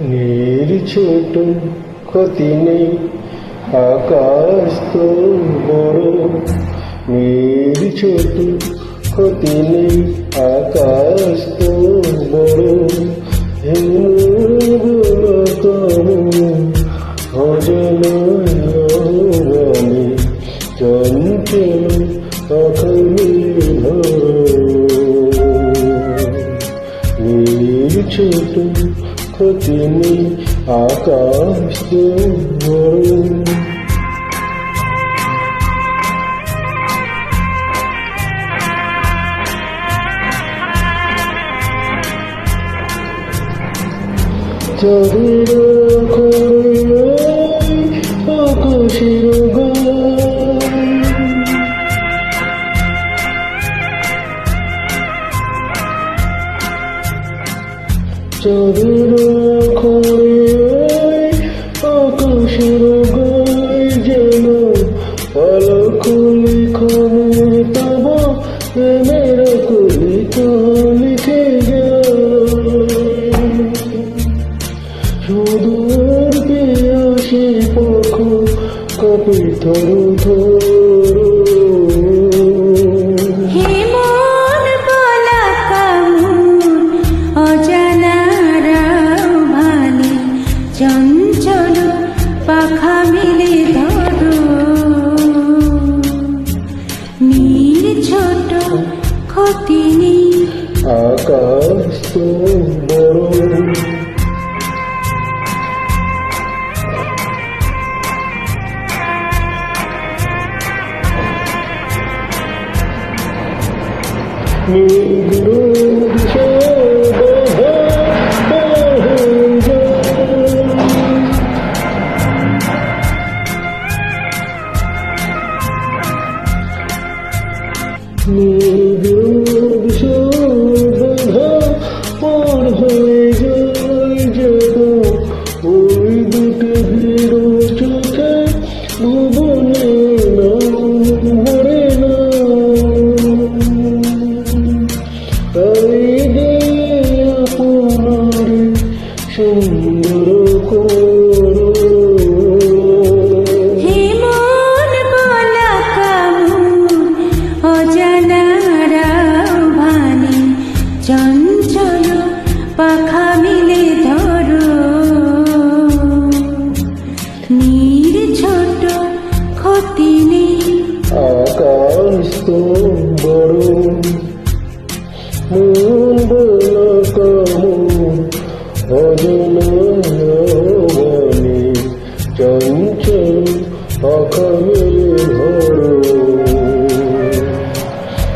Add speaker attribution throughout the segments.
Speaker 1: নীর ছোট ক্ষতি নেই আকাশ তো বড়, নীর ছোট ক্ষতি নেই আকাশ তো বড়, হেমগুলো কেমন অজানায় চঞ্চল তখনই নীর ছোট ক্ষতি নেই আকাশ তো বড়। চাঁদের আকারে আকাশের গান, চাঁদের আকারে আকাশের গান, যেন পলক লিখনে তব প্রেমের কবিতা লিখে যায়। সুদূর পিয়াসী পক্ষ কপি থরু থরু,
Speaker 2: চঞ্চল পাখা মিলে ধরো, নীর ছোট ক্ষতি নেই
Speaker 1: আকাশ তো বড়। পার হয়ে যায় যেন ওই দুটো ভিড় চোখে ভুবনে না ভরে না, তাই যে আপনার সুন্দর করো।
Speaker 2: চঞ্চল পাখা মিলে ধরো, নীর ছোট ক্ষতি নেই
Speaker 1: আকাশ তো বড়, মন বলা কেমন অজানায় চঞ্চল পাখা মিলে ধরো,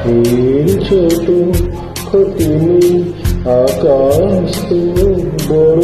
Speaker 1: নীর ছোট ক্ষতি নেই আকাশ তো বড়।